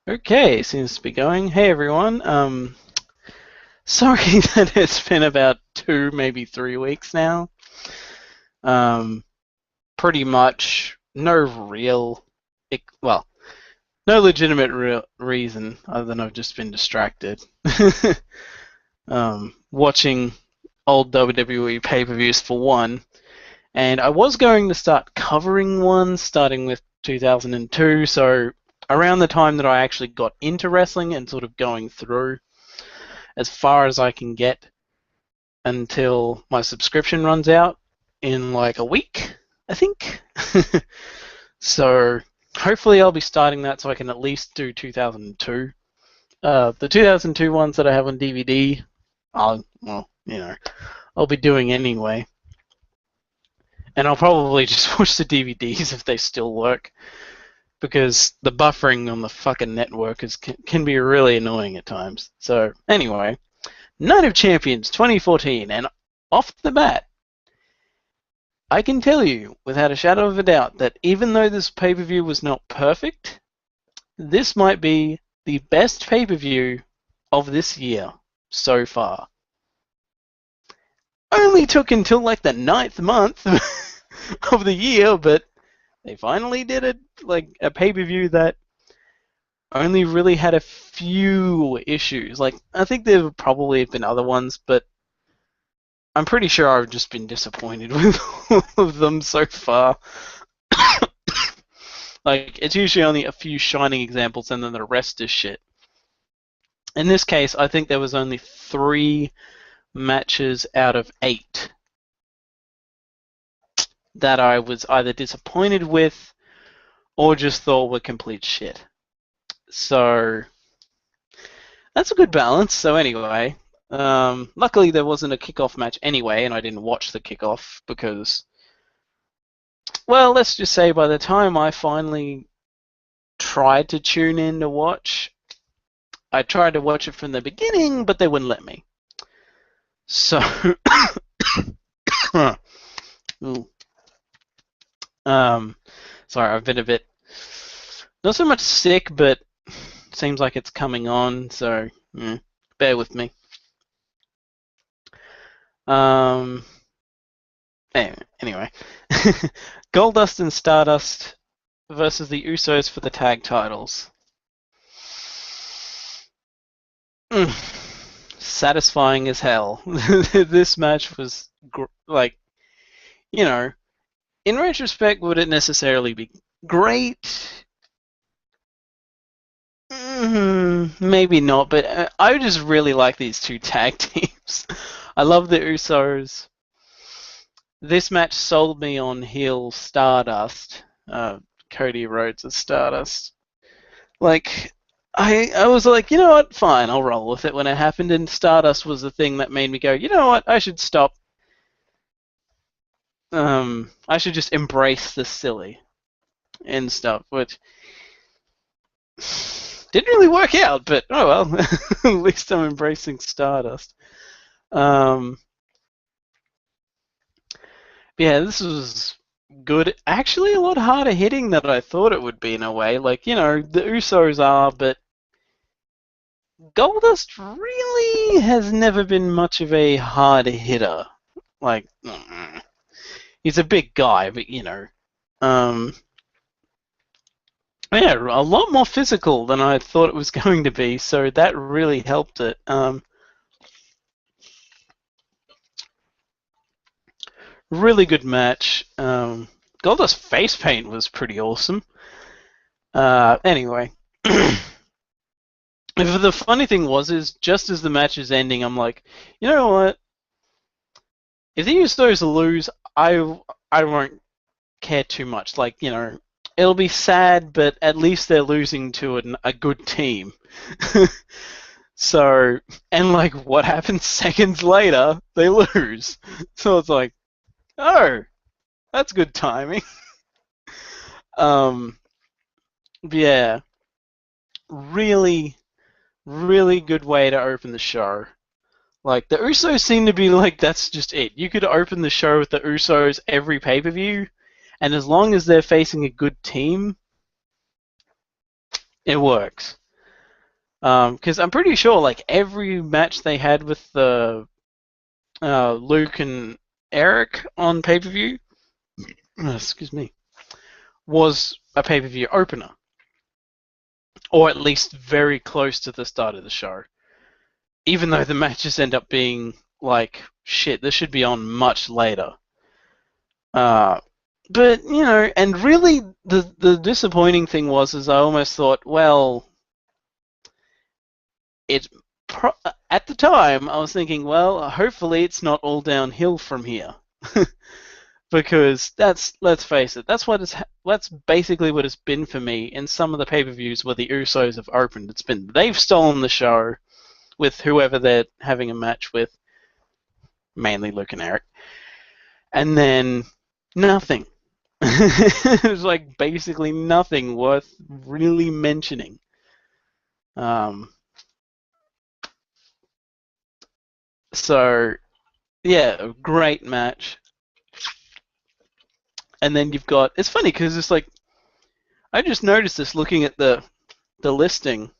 Okay, seems to be going. Hey everyone. Sorry that it's been about 2, maybe 3 weeks now. Um, Pretty much no real, well, no legitimate real reason other than I've just been distracted. Watching old WWE pay-per-views for one, and I was going to start covering one starting with 2002. So around the time that I actually got into wrestling and sort of going through as far as I can get until my subscription runs out in like a week, I think. So hopefully I'll be starting that so I can at least do 2002. The 2002 ones that I have on DVD, I'll be doing anyway. And I'll probably just watch the DVDs if they still work, because the buffering on the fucking network can be really annoying at times. So anyway, Night of Champions 2014, and off the bat, I can tell you without a shadow of a doubt that even though this pay-per-view was not perfect, this might be the best pay-per-view of this year so far. Only took until like the 9th month of the year, but they finally did it, like a pay-per-view that only really had a few issues. Like, I think there would probably have been other ones, but I'm pretty sure I've just been disappointed with all of them so far. Like, it's usually only a few shining examples and then the rest is shit. In this case, I think there was only 3 matches out of 8 that I was either disappointed with or just thought were complete shit. So, that's a good balance. So anyway, luckily there wasn't a kickoff match anyway, and I didn't watch the kickoff because, well, let's just say by the time I finally tried to tune in to watch, I tried to watch it from the beginning, but they wouldn't let me. So, sorry, I've been a bit, not so much sick, but seems like it's coming on, so bear with me. Anyway, Goldust and Stardust versus the Usos for the tag titles. Satisfying as hell. This match was like, in retrospect, would it necessarily be great? Maybe not, but I just really like these two tag teams. I love the Usos. This match sold me on heel Stardust. Cody Rhodes as Stardust. Like, I was like, you know what? Fine, I'll roll with it when it happened. And Stardust was the thing that made me go, you know what? I should stop. I should just embrace the silly and stuff, which didn't really work out. But oh well, at least I'm embracing Stardust. Yeah, this was good. Actually, a lot harder hitting than I thought it would be in a way. Like, the Usos are, but Goldust really has never been much of a hard hitter. Like, he's a big guy, but yeah, a lot more physical than I thought it was going to be. So that really helped it. Really good match. Goldust's face paint was pretty awesome. Anyway. The funny thing is just as the match is ending, I'm like, you know what? If the Usos lose, I won't care too much. Like, it'll be sad, but at least they're losing to a good team. So, and like, what happens seconds later? They lose. So it's like, oh, that's good timing. Yeah, really, really good way to open the show. Like, the Usos seem to be like, that's just it. You could open the show with the Usos every pay-per-view, and as long as they're facing a good team, it works. Because I'm pretty sure like every match they had with the Luke and Eric on pay-per-view, excuse me, was a pay-per-view opener, or at least very close to the start of the show. Even though the matches end up being like, shit, this should be on much later. But and really, the disappointing thing is I almost thought, well, it's at the time I was thinking, well, hopefully it's not all downhill from here, because let's face it, that's basically what it's been for me in some of the pay-per-views where the Usos have opened. It's been they've stolen the show with whoever they're having a match with, mainly Luke and Eric, and then nothing. It was like basically nothing worth really mentioning. So, yeah, a great match. And then you've got, it's funny because it's like, I just noticed this looking at the listing.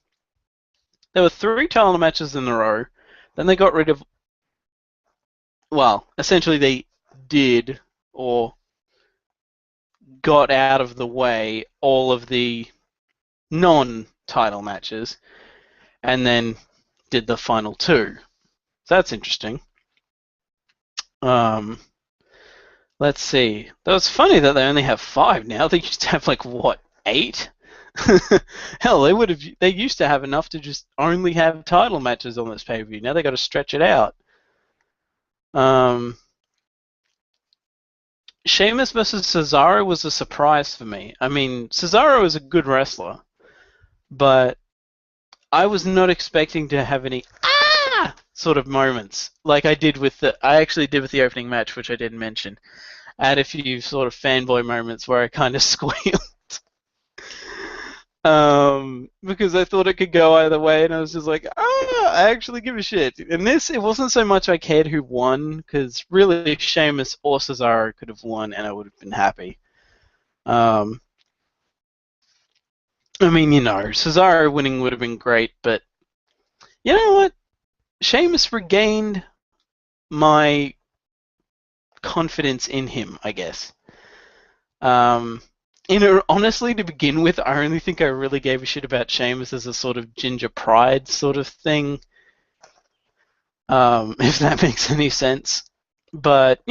There were 3 title matches in a row. Then they got rid of, well, essentially they did, or got out of the way, all of the non-title matches, and then did the final 2. So that's interesting. Let's see. Though it's funny that they only have 5 now. They used to have like what, 8? Hell, they used to have enough to just only have title matches on this pay-per-view. Now they got to stretch it out. Sheamus versus Cesaro was a surprise for me. I mean, Cesaro is a good wrestler, but I was not expecting to have any sort of moments like I actually did with the opening match, which I didn't mention. I had a few sort of fanboy moments where I kind of squealed. Because I thought it could go either way, and I was just like, I actually give a shit. And this, it wasn't so much I cared who won, because really Sheamus or Cesaro could have won, and I would have been happy. I mean, Cesaro winning would have been great, but you know what? Sheamus regained my confidence in him, I guess. Honestly, to begin with, I only think I really gave a shit about Sheamus as a sort of ginger pride sort of thing, if that makes any sense. But,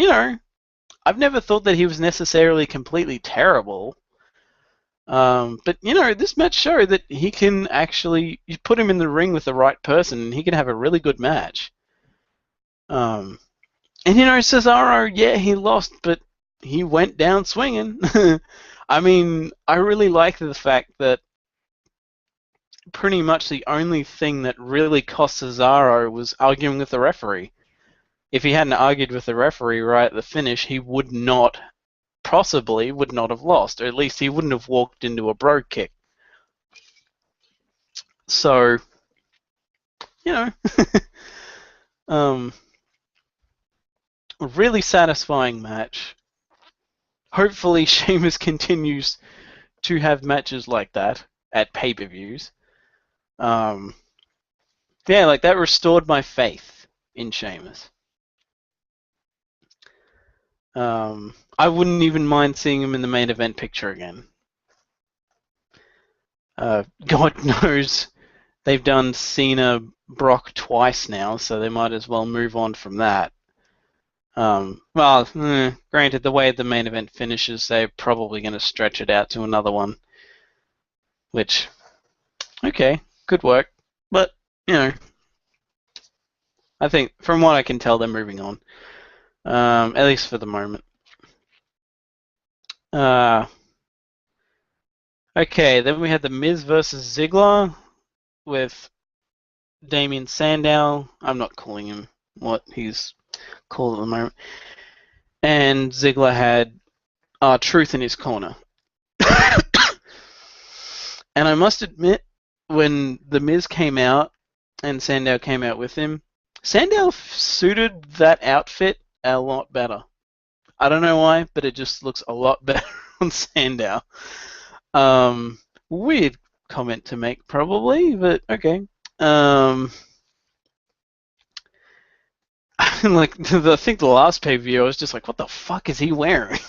I've never thought that he was necessarily completely terrible. But, this match showed that he can actually, you put him in the ring with the right person, and he can have a really good match. And, Cesaro, yeah, he lost, but he went down swinging. I mean, I really like the fact that pretty much the only thing that really cost Cesaro was arguing with the referee. If he hadn't argued with the referee right at the finish, he possibly would not have lost, or at least he wouldn't have walked into a bro kick. So, a really satisfying match. Hopefully Sheamus continues to have matches like that at pay-per-views. Yeah, like that restored my faith in Sheamus. I wouldn't even mind seeing him in the main event picture again. God knows they've done Cena Brock twice now, so they might as well move on from that. Granted, the way the main event finishes, they're probably going to stretch it out to another one. Which, okay, could work. But, I think, from what I can tell, they're moving on. At least for the moment. Okay, then we had The Miz versus Ziggler with Damien Sandow. I'm not calling him what he's called at the moment. And Ziggler had Truth in his corner. And I must admit, when The Miz came out and Sandow came out with him, Sandow suited that outfit a lot better. I don't know why, but it just looks a lot better on Sandow. Weird comment to make, probably, but okay. like I think the last pay-per-view, I was just like, what the fuck is he wearing?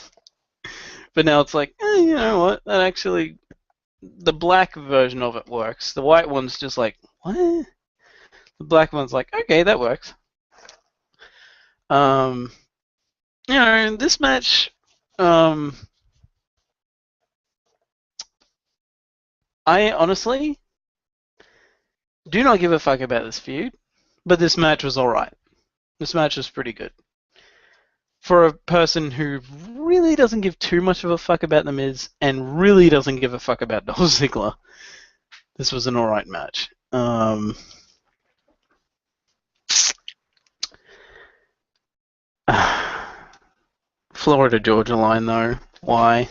But now it's like, you know what? That actually, the black version of it works. The white one's just like, what? The black one's like, okay, that works. You know, this match, I honestly do not give a fuck about this feud, but this match was alright. This match was pretty good. For a person who really doesn't give too much of a fuck about The Miz and really doesn't give a fuck about Dolph Ziggler, this was an alright match. Florida Georgia line though, why?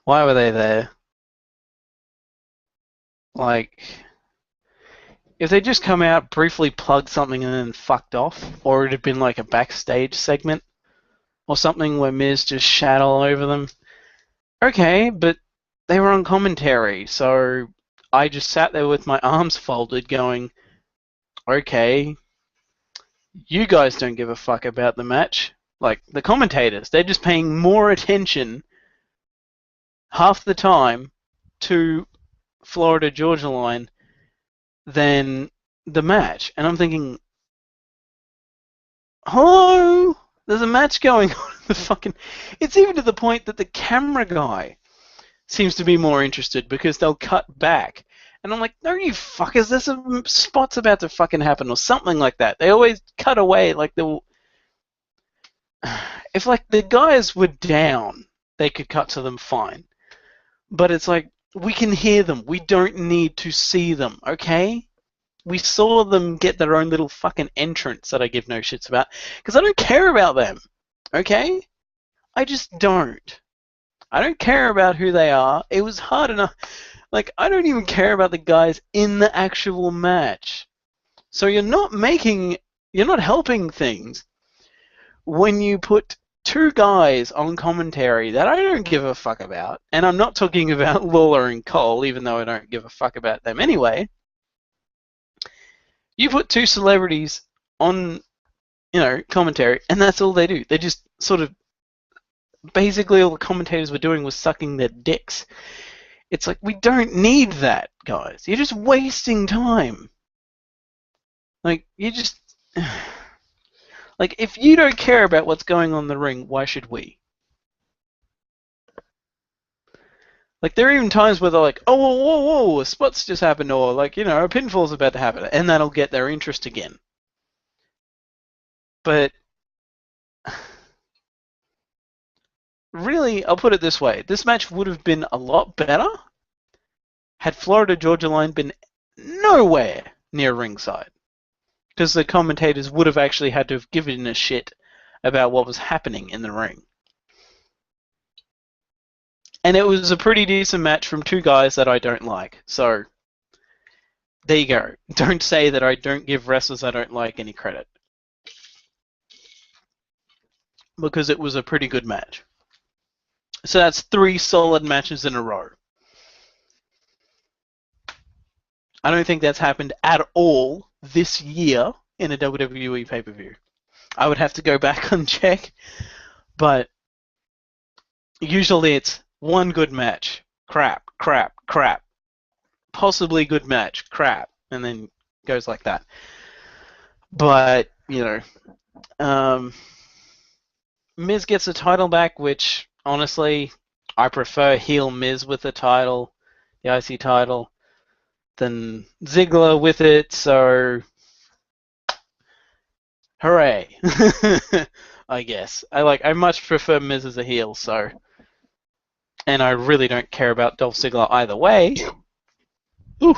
Why were they there? Like, if they just come out, briefly plugged something and then fucked off, or it'd have been like a backstage segment or something where Miz just shat all over them, okay, but they were on commentary, so I just sat there with my arms folded going, okay, you guys don't give a fuck about the match. Like, the commentators, they're just paying more attention half the time to Florida Georgia line than the match. And I'm thinking, hello? There's a match going on. It's even to the point that the camera guy seems to be more interested because they'll cut back. And I'm like, no, you fuckers, there's some spots about to fucking happen or something like that. They always cut away like if like the guys were down, they could cut to them fine. But it's like, we can hear them. We don't need to see them, okay? We saw them get their own little fucking entrance that I give no shits about. Because I don't care about them, okay? I just don't. I don't care about who they are. It was hard enough. Like, I don't even care about the guys in the actual match. So you're not helping things when you put two guys on commentary that I don't give a fuck about, and I'm not talking about Lawler and Cole, even though I don't give a fuck about them anyway. You put two celebrities on, commentary, and that's all they do. They just sort of, basically all the commentators were doing was sucking their dicks. It's like, we don't need that, guys. You're just wasting time. Like, you just... Like, if you don't care about what's going on in the ring, why should we? Like, there are even times where they're like, oh, whoa, a spot's just happened, or like, a pinfall's about to happen, and that'll get their interest again. But really, I'll put it this way. This match would have been a lot better had Florida Georgia line been nowhere near ringside. Because the commentators would have actually had to have given a shit about what was happening in the ring. And it was a pretty decent match from two guys that I don't like. So, there you go. Don't say that I don't give wrestlers I don't like any credit. Because it was a pretty good match. So that's 3 solid matches in a row. I don't think that's happened at all this year in a WWE pay-per-view. I would have to go back and check, but usually it's one good match, crap, possibly good match, crap, and then goes like that. But, Miz gets the title back, which, honestly, I prefer heel Miz with the title, the IC title, than Ziggler with it, so hooray. I guess. I much prefer Miz as a heel, so, and I really don't care about Dolph Ziggler either way. Ooh.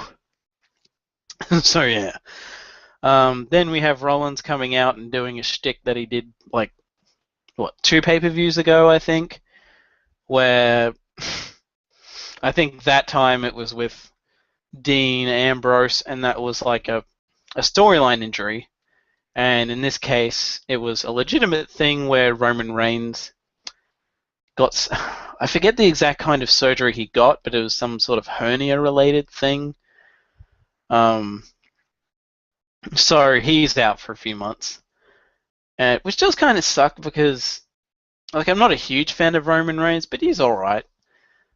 So yeah. Then we have Rollins coming out and doing a shtick that he did 2 pay-per-views ago, I think, where I think that time it was with Dean Ambrose, and that was like a storyline injury. And in this case, it was a legitimate thing where Roman Reigns got... I forget the exact kind of surgery he got, but it was some sort of hernia-related thing. Um, so he's out for a few months, which does kind of suck because, like, I'm not a huge fan of Roman Reigns, but he's all right.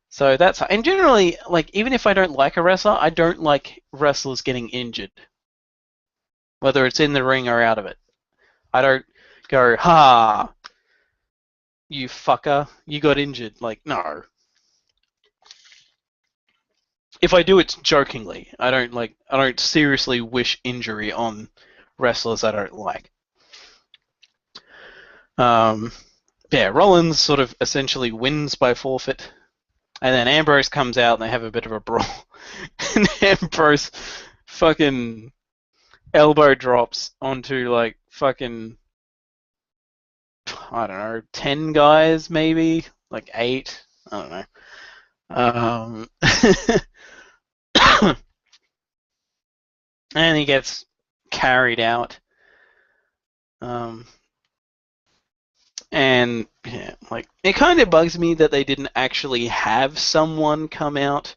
So that's, and generally, like, even if I don't like a wrestler, I don't like wrestlers getting injured, whether it's in the ring or out of it. I don't go, ha, you fucker, you got injured. Like, no. If I do, it's jokingly. I don't seriously wish injury on wrestlers I don't like. Yeah, Rollins sort of essentially wins by forfeit, and then Ambrose comes out and they have a bit of a brawl, and Ambrose fucking elbow drops onto like fucking, I don't know, 10 guys maybe, like 8, I don't know. And he gets carried out. And yeah, like, it kind of bugs me that they didn't actually have someone come out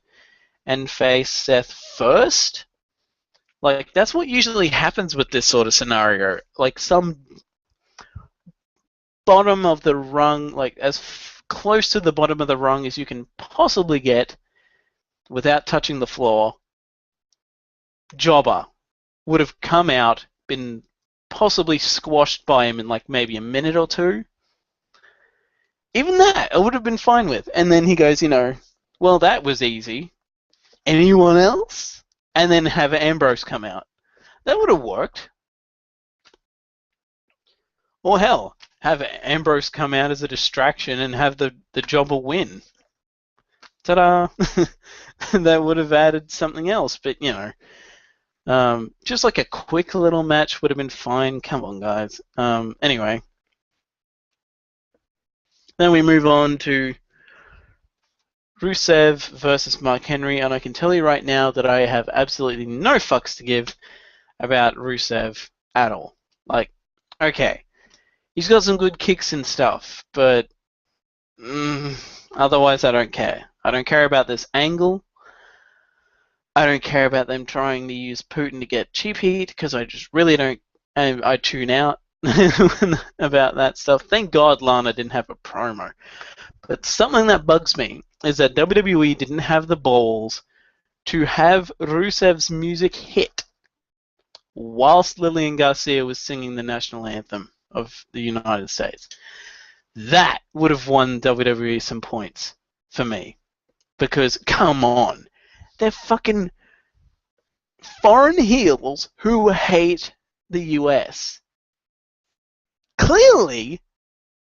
and face Seth first. Like, that's what usually happens with this sort of scenario. Like, some bottom of the rung, like as close to the bottom of the rung as you can possibly get without touching the floor, jobber would have come out, been possibly squashed by him in like maybe a minute or two. Even that, I would have been fine with. And then he goes, well, that was easy. Anyone else? And then have Ambrose come out. That would have worked. Or hell, have Ambrose come out as a distraction and have the jobber win. Ta-da! That would have added something else, but just like a quick little match would have been fine. Come on, guys. Anyway, then we move on to Rusev versus Mark Henry, and I can tell you right now that I have absolutely no fucks to give about Rusev at all. Like, okay, he's got some good kicks and stuff, but otherwise I don't care. I don't care about this angle. I don't care about them trying to use Putin to get cheap heat, because I just really don't. I tune out about that stuff. Thank God Lana didn't have a promo. But something that bugs me is that WWE didn't have the balls to have Rusev's music hit whilst Lillian Garcia was singing the national anthem of the United States. That would have won WWE some points for me. Because, come on, they're fucking foreign heels who hate the US. Clearly,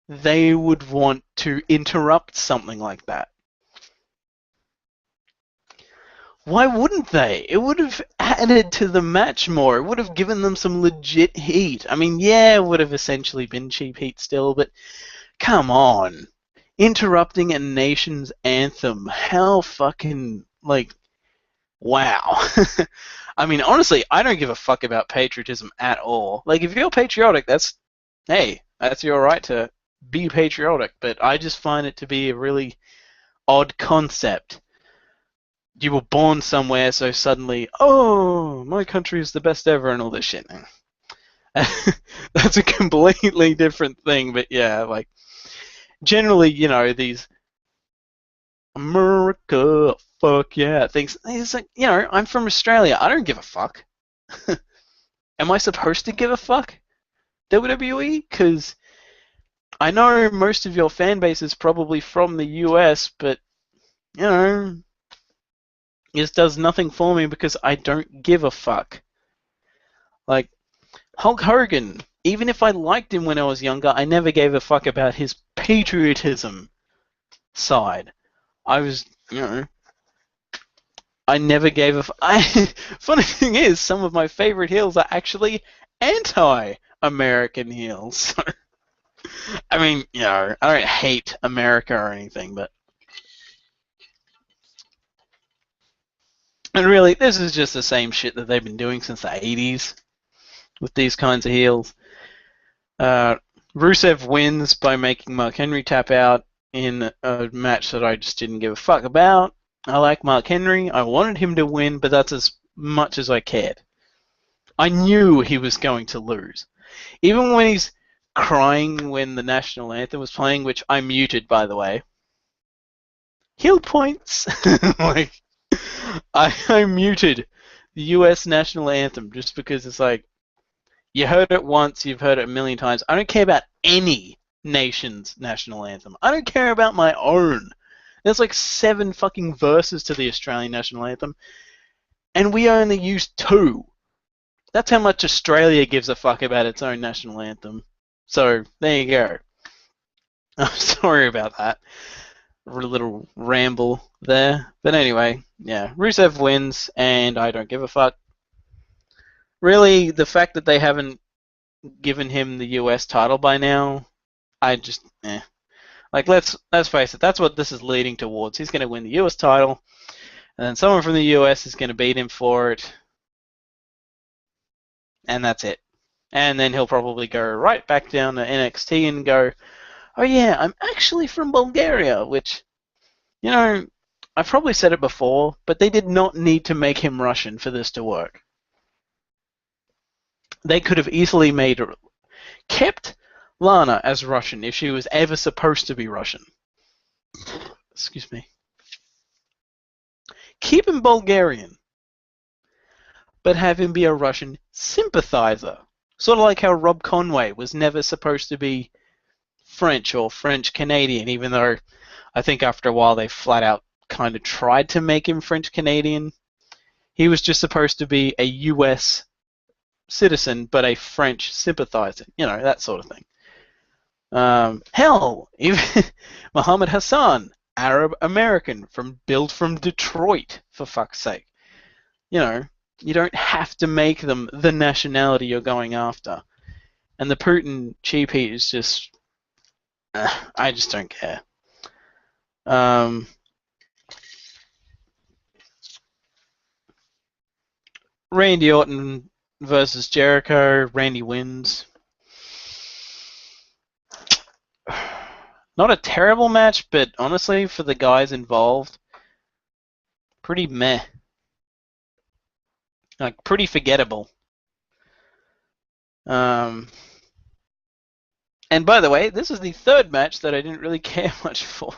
they would want to interrupt something like that. Why wouldn't they? It would have added to the match more. It would have given them some legit heat. I mean, yeah, it would have essentially been cheap heat still, but come on. Interrupting a nation's anthem. How fucking, like, wow. I mean, honestly, I don't give a fuck about patriotism at all. Like, if you're patriotic, that's your right to be patriotic, but I just find it to be a really odd concept. You were born somewhere, so suddenly, oh, my country is the best ever and all this shit. That's a completely different thing, but yeah, like, generally, these America, fuck yeah, things. It's like, I'm from Australia. I don't give a fuck. Am I supposed to give a fuck, WWE? Because I know most of your fan base is probably from the US, but, this does nothing for me because I don't give a fuck. Like, Hulk Hogan, even if I liked him when I was younger, I never gave a fuck about his patriotism side. I was, I never gave a funny thing is, some of my favorite heels are actually anti-American heels. So, I mean, I don't hate America or anything, but... And really, this is just the same shit that they've been doing since the 80s with these kinds of heels. Rusev wins by making Mark Henry tap out in a match that I just didn't give a fuck about. I like Mark Henry. I wanted him to win, but that's as much as I cared. I knew he was going to lose. Even when he's crying when the national anthem was playing, which I muted, by the way. Heel points! Like, I muted the US national anthem just because it's like, you heard it once, you've heard it a million times. I don't care about any nation's national anthem. I don't care about my own. There's like 7 fucking verses to the Australian national anthem, and we only use 2. That's how much Australia gives a fuck about its own national anthem. So, there you go. I'm sorry about that. A little ramble there. But anyway, yeah, Rusev wins, and I don't give a fuck. Really, the fact that they haven't given him the US title by now, I just, Like, let's face it, that's what this is leading towards. He's going to win the US title, and then someone from the US is going to beat him for it, and that's it. And then he'll probably go right back down to NXT and go, oh yeah, I'm actually from Bulgaria, which, you know, I've probably said it before, but they did not need to make him Russian for this to work. They could have easily kept Lana as Russian if she was ever supposed to be Russian. Excuse me. Keep him Bulgarian, but have him be a Russian sympathizer. Sort of like how Rob Conway was never supposed to be French or French-Canadian, even though I think after a while they flat out kind of tried to make him French-Canadian. He was just supposed to be a US citizen, but a French sympathizer. You know, that sort of thing. Hell, even Muhammad Hassan, Arab American, built from Detroit, for fuck's sake. You know, you don't have to make them the nationality you're going after. And the Putin cheap heat is just, I just don't care. Randy Orton versus Jericho. Randy wins. Not a terrible match, but honestly, for the guys involved, pretty meh. Like, pretty forgettable. And by the way, this is the 3rd match that I didn't really care much for.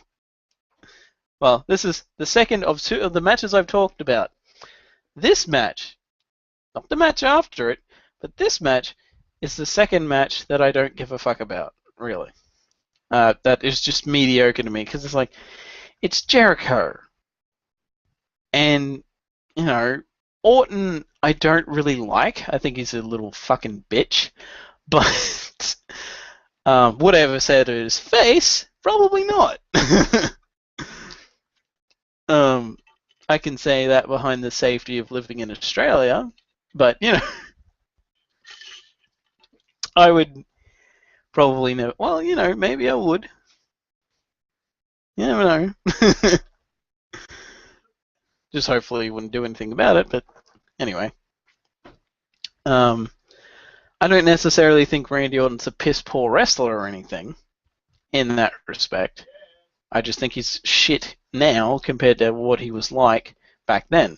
Well, this is the second of 2 of the matches I've talked about. This match, not the match after it, but this match is the second match that I don't give a fuck about, really. That is just mediocre to me, because it's like, it's Jericho. And, you know, Orton I don't really like. I think he's a little fucking bitch. But, whatever said to his face, probably not. I can say that behind the safety of living in Australia, but, you know, I would probably never. Well, you know, maybe I would. You never know. Just hopefully he wouldn't do anything about it, but anyway. I don't necessarily think Randy Orton's a piss-poor wrestler or anything in that respect. I just think he's shit now compared to what he was like back then.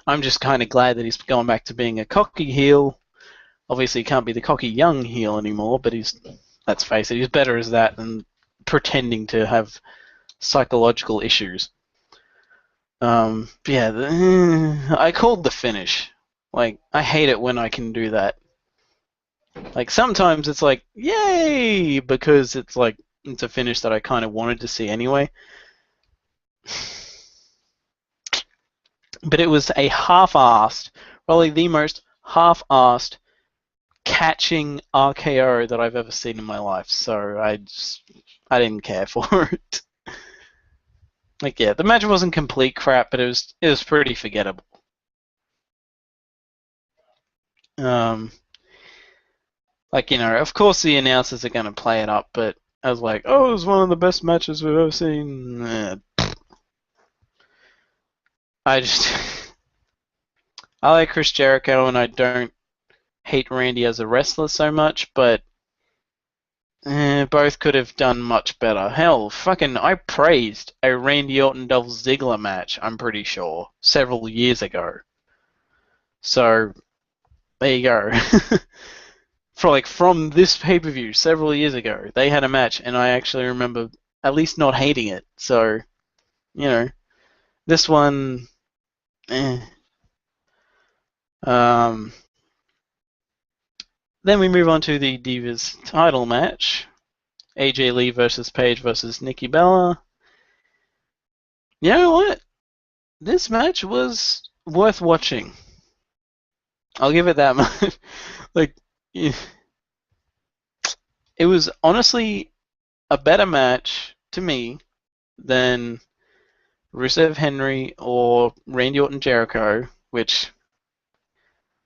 I'm just kind of glad that he's gone back to being a cocky heel. Obviously, he can't be the cocky young heel anymore, but let's face it, he's better as that than pretending to have psychological issues. I called the finish. Like, I hate it when I can do that. Like, sometimes it's like, yay, because it's like, it's a finish that I kind of wanted to see anyway. But it was a half-assed, probably the most half-assed catching RKO that I've ever seen in my life. So I didn't care for it. Like, yeah, the match wasn't complete crap, but it was pretty forgettable. Like, you know, of course the announcers are going to play it up, but I was like, oh, it was one of the best matches we've ever seen. I like Chris Jericho, and I don't hate Randy as a wrestler so much, but both could have done much better. Hell, fucking, I praised a Randy Orton Dolph Ziggler match, I'm pretty sure, several years ago. So there you go. From this pay-per-view several years ago, they had a match, and I actually remember at least not hating it. So, you know, this one, eh. Um, then we move on to the Divas title match. AJ Lee versus Paige versus Nikki Bella. You know what? This match was worth watching. I'll give it that much. Like, it was honestly a better match to me than Rusev Henry or Randy Orton Jericho, which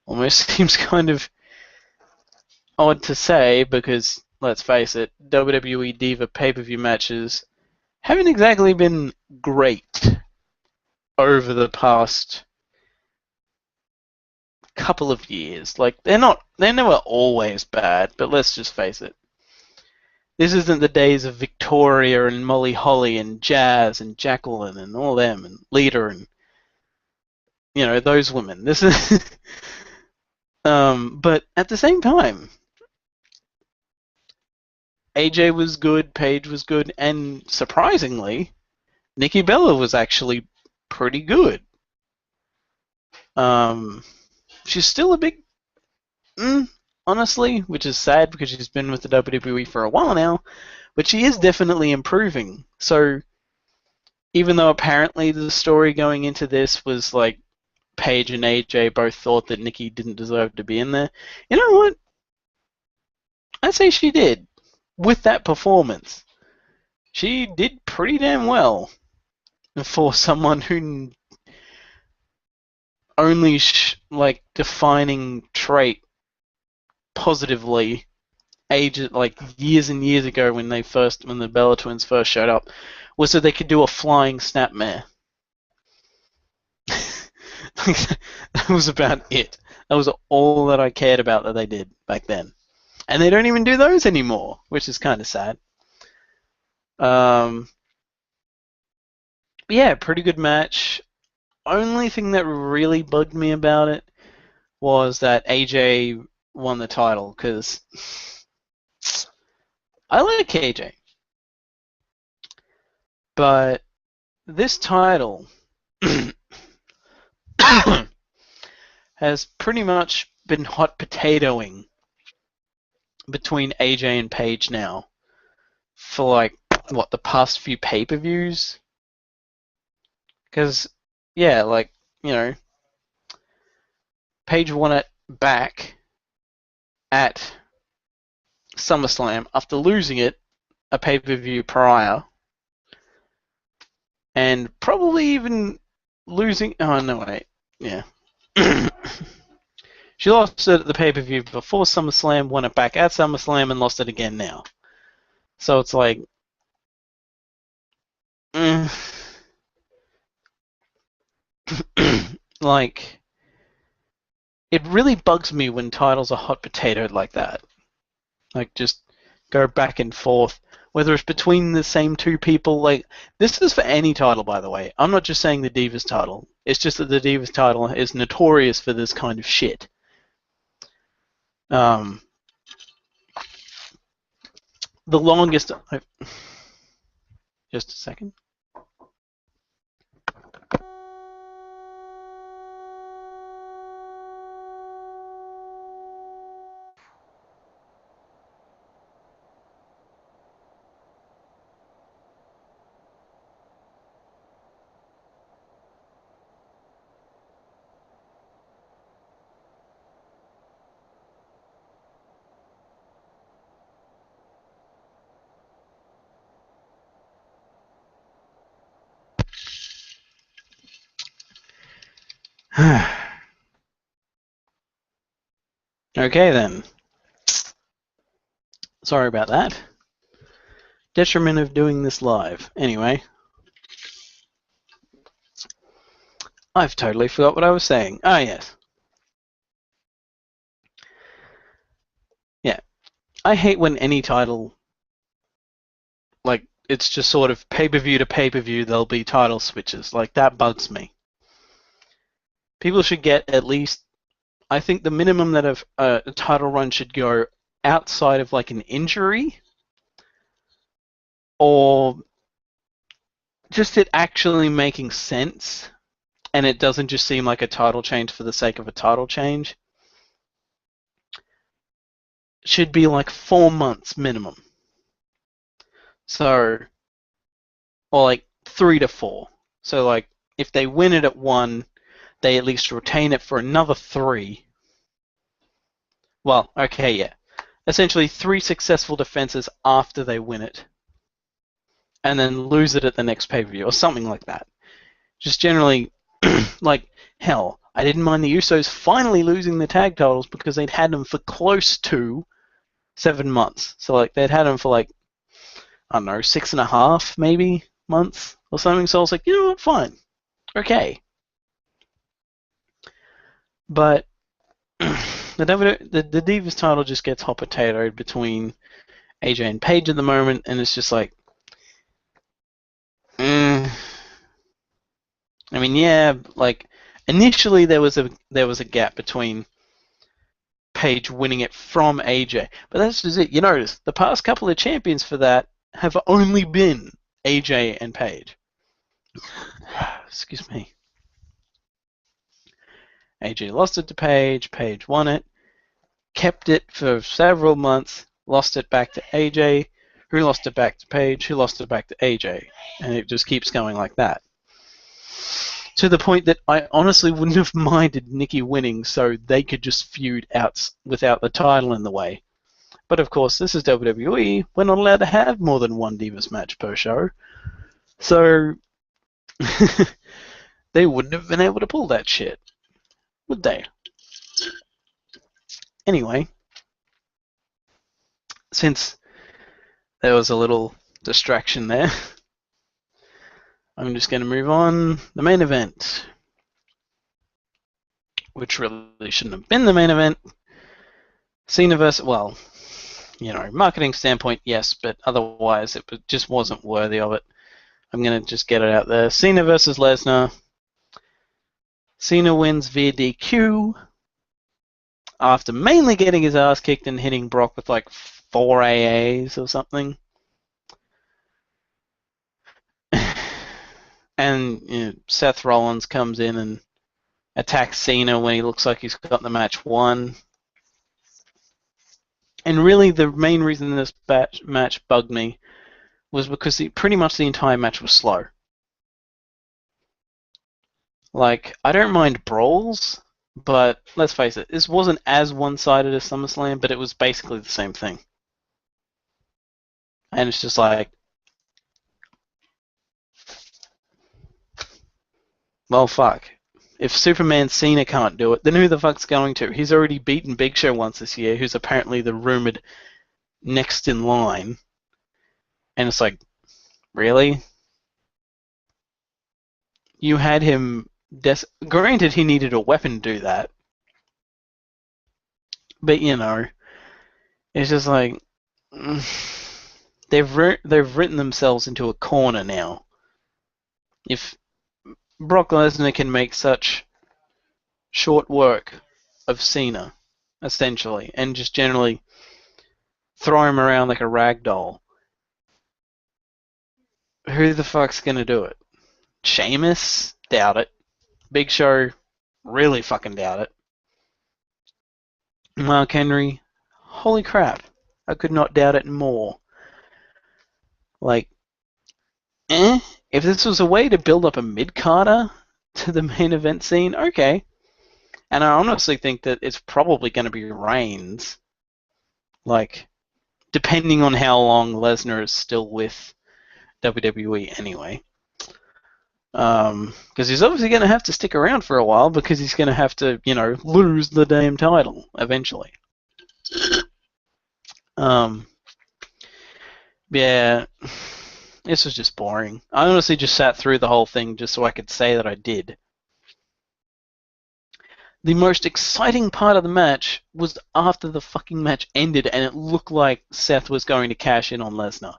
almost seems kind of odd to say because, let's face it, WWE Diva pay-per-view matches haven't exactly been great over the past couple of years. Like, they're never always bad, but let's just face it. This isn't the days of Victoria and Molly Holly and Jazz and Jacqueline and all them and Lita and, those women. This is, but at the same time, AJ was good, Paige was good, and surprisingly, Nikki Bella was actually pretty good. She's still a big, honestly, which is sad because she's been with the WWE for a while now, but she is definitely improving. So, even though apparently the story going into this was like Paige and AJ both thought that Nikki didn't deserve to be in there, you know what? I'd say she did. With that performance, she did pretty damn well for someone who only defining trait positively years and years ago when the Bella twins first showed up was that they could do a flying snapmare. That was about it. That was all that I cared about that they did back then. And they don't even do those anymore, which is kind of sad. Yeah, pretty good match. Only thing that really bugged me about it was that AJ won the title, because I like AJ. But this title has pretty much been hot potatoing between AJ and Paige now for the past few pay-per-views. Because, yeah, Paige won it back at SummerSlam after losing it a pay-per-view prior. And probably even losing... Oh, no, wait. Yeah. She lost it at the pay-per-view before SummerSlam, won it back at SummerSlam, and lost it again now. So it's like... it really bugs me when titles are hot potatoed like that. Just go back and forth. Whether it's between the same two people, this is for any title, by the way. I'm not just saying the Divas title. It's just that the Divas title is notorious for this kind of shit. The longest... Just a second. Okay, then. Sorry about that. Detriment of doing this live. Anyway. I've totally forgot what I was saying. Ah, yes. Yeah. I hate when any title, it's just sort of pay-per-view to pay-per-view, there'll be title switches. That bugs me. People should get at least I think the minimum that a title run should go outside of like an injury or just it actually making sense and it doesn't just seem like a title change for the sake of a title change should be like 4 months minimum. So, or like 3 to 4. So like if they win it at 1, they at least retain it for another 3. Well, okay, yeah. Essentially 3 successful defenses after they win it. And then lose it at the next pay-per-view or something like that. Just generally, like, hell, I didn't mind the Usos finally losing the tag titles because they'd had them for close to 7 months. So, like, they'd had them for, like, I don't know, 6.5, maybe, months or something. So I was like, you know what, fine. Okay. But the Divas title just gets hot potatoed between AJ and Paige at the moment, and it's just like, I mean, yeah, like initially there was a gap between Paige winning it from AJ, but that's just it. You notice the past couple of champions for that have only been AJ and Paige. Excuse me. AJ lost it to Paige. Paige won it, kept it for several months, lost it back to AJ, who lost it back to Paige, who lost it back to AJ, and it just keeps going like that. To the point that I honestly wouldn't have minded Nikki winning so they could just feud out without the title in the way. But of course, this is WWE. We're not allowed to have more than one Divas match per show. So they wouldn't have been able to pull that shit, would they? Anyway, since there was a little distraction there, I'm just going to move on. The main event, which really shouldn't have been the main event. Cena versus, well, you know, marketing standpoint, yes, but otherwise it just wasn't worthy of it. I'm going to just get it out there. Cena versus Lesnar. Cena wins via DQ after mainly getting his ass kicked and hitting Brock with like 4 AAs or something. And you know, Seth Rollins comes in and attacks Cena when he looks like he's got the match won. And really the main reason this match bugged me was because pretty much the entire match was slow. Like, I don't mind brawls, but let's face it, this wasn't as one-sided as SummerSlam, but it was basically the same thing. And it's just like, well, fuck. If Superman Cena can't do it, then who the fuck's going to? He's already beaten Big Show once this year, who's apparently the rumored next in line. And it's like, really? You had him... Granted, he needed a weapon to do that. But, you know, it's just like... They've written themselves into a corner now. If Brock Lesnar can make such short work of Cena, essentially, and just generally throw him around like a rag doll, who the fuck's gonna do it? Sheamus? Doubt it. Big Show? Really fucking doubt it. Mark Henry? Holy crap. I could not doubt it more. Like, if this was a way to build up a mid-carder to the main event scene, okay. And I honestly think that it's probably going to be Reigns. Like, depending on how long Lesnar is still with WWE anyway. Because he's obviously going to have to stick around for a while because he's going to have to, you know, lose the damn title eventually. Yeah, this was just boring. I honestly just sat through the whole thing just so I could say that I did. The most exciting part of the match was after the fucking match ended and it looked like Seth was going to cash in on Lesnar.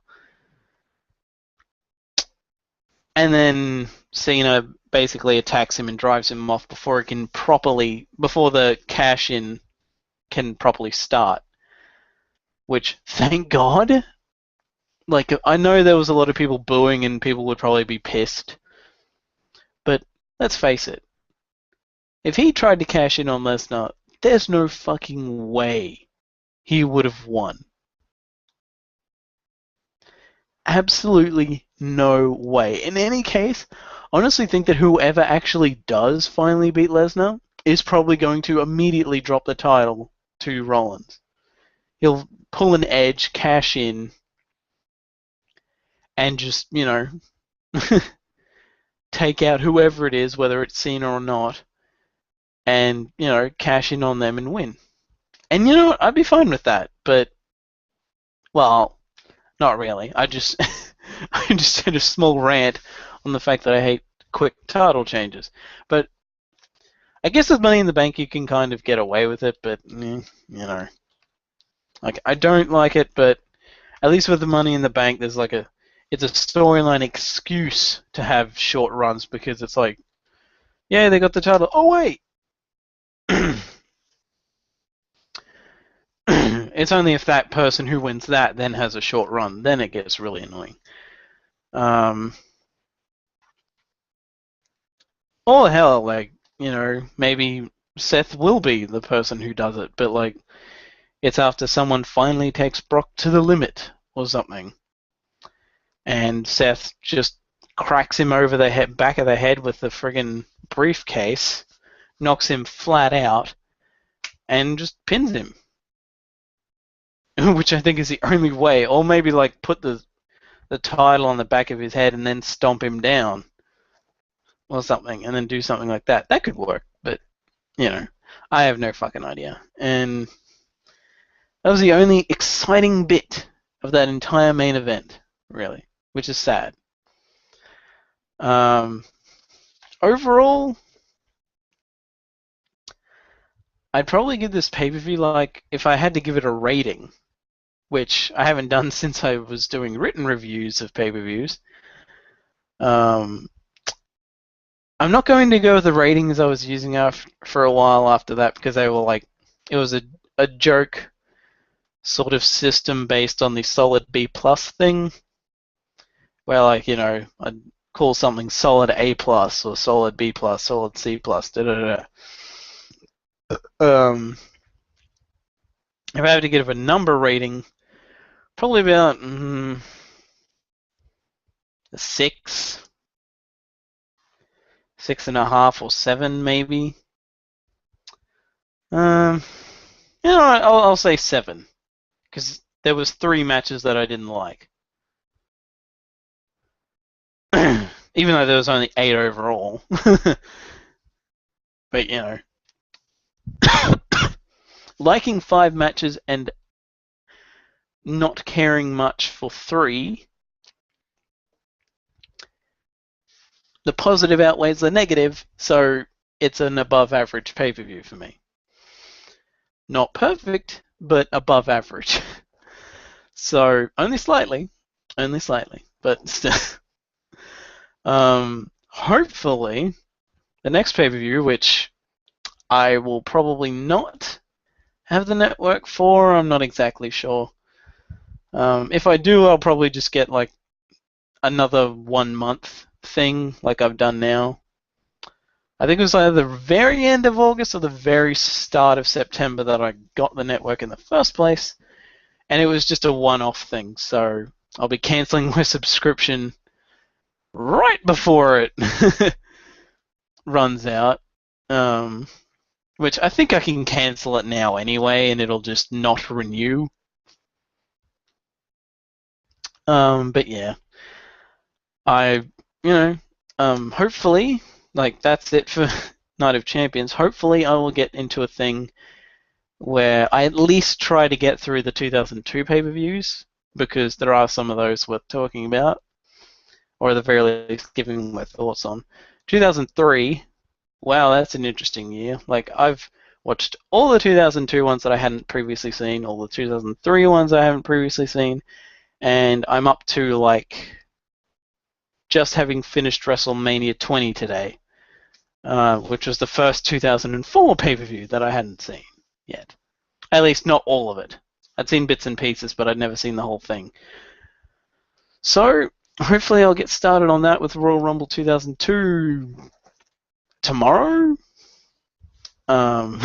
And then Cena basically attacks him and drives him off before the cash in can properly start. Which, thank God. Like, I know there was a lot of people booing and people would probably be pissed. But let's face it. If he tried to cash in on Lesnar, there's no fucking way he would have won. Absolutely no way. In any case, I honestly think that whoever actually does finally beat Lesnar is probably going to immediately drop the title to Rollins. He'll pull an Edge, cash in, and just, take out whoever it is, whether it's Cena or not, and, cash in on them and win. And you know what? I'd be fine with that, but, well, not really. I just had a small rant on the fact that I hate quick title changes. But I guess with Money in the Bank you can kind of get away with it, but like I don't like it, but at least with the Money in the Bank there's it's a storyline excuse to have short runs because it's like, yeah, they got the title. Oh wait. It's only if that person who wins that then has a short run, then it gets really annoying. Or hell, maybe Seth will be the person who does it, but it's after someone finally takes Brock to the limit or something, and Seth just cracks him over the back of the head with the friggin' briefcase, knocks him flat out, and just pins him. Which I think is the only way. Or maybe put the title on the back of his head and then stomp him down. Or something, and then do something like that. That could work, but, I have no fucking idea. And that was the only exciting bit of that entire main event, really, which is sad. Overall, I'd probably give this pay-per-view, if I had to give it a rating, which I haven't done since I was doing written reviews of pay-per-views. I'm not going to go with the ratings I was using for a while after that because they were it was a joke sort of system based on the solid B plus thing, where I'd call something solid A plus or solid B plus, solid C plus, da da da. If I had to give a number rating, probably about 6.5 or 7 maybe. I'll say 7 because there was 3 matches that I didn't like, even though there was only 8 overall. But liking 5 matches and not caring much for 3, the positive outweighs the negative, so it's an above average pay-per-view for me. Not perfect, but above average. So only slightly, but still. Hopefully, the next pay-per-view, which I will probably not have the network for, I'm not exactly sure. If I do, I'll probably just get another 1 month thing like I've done now. I think it was either the very end of August or the very start of September that I got the network in the first place, and it was just a one-off thing, so I'll be cancelling my subscription right before it runs out, which I think I can cancel it now anyway, and it'll just not renew. But yeah, hopefully, that's it for Night of Champions. Hopefully I will get into a thing where I at least try to get through the 2002 pay-per-views, because there are some of those worth talking about, or at the very least giving my thoughts on. 2003, wow, that's an interesting year. I've watched all the 2002 ones that I hadn't previously seen, all the 2003 ones I haven't previously seen, and I'm up to just having finished WrestleMania 20 today, which was the first 2004 pay-per-view that I hadn't seen yet. At least not all of it. I'd seen bits and pieces, but I'd never seen the whole thing. So hopefully I'll get started on that with Royal Rumble 2002 tomorrow. I'm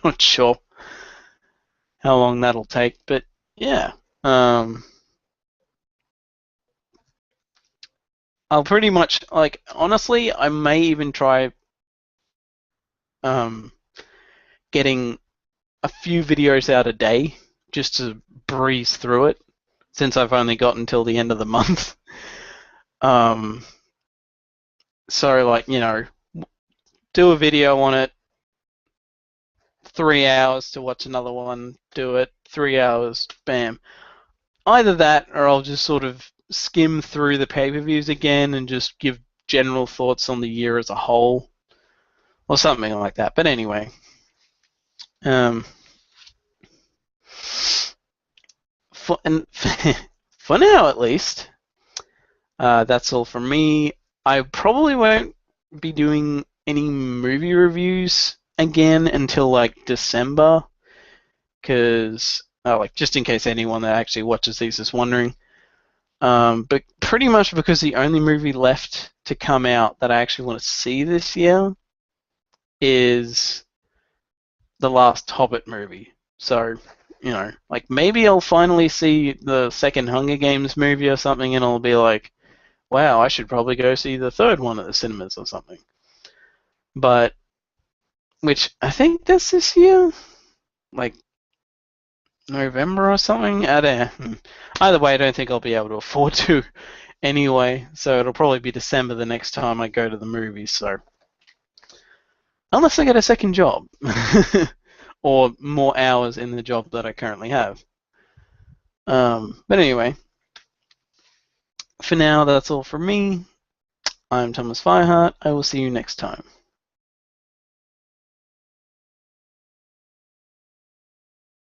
not sure how long that'll take, but yeah. I'll pretty much, like, honestly, I may even try getting a few videos out a day just to breeze through it, since I've only got until the end of the month. So, like, you know, do a video on it, 3 hours to watch another one, do it, 3 hours, bam. Either that, or I'll just sort of skim through the pay-per-views again and just give general thoughts on the year as a whole, or something like that. But anyway, for now at least, that's all from me. I probably won't be doing any movie reviews again until like December, because like, just in case anyone that actually watches these is wondering. But pretty much because the only movie left to come out that I actually want to see this year is the last Hobbit movie. So, you know, like, maybe I'll finally see the second Hunger Games movie or something, and I'll be like, wow, I should probably go see the third one at the cinemas or something. But, which I think that's this year? Like, November or something? I don't know. Either way, I don't think I'll be able to afford to anyway, so it'll probably be December the next time I go to the movies, so. Unless I get a second job. Or more hours in the job that I currently have. But anyway, for now, that's all from me. I'm Thomas Fireheart. I will see you next time.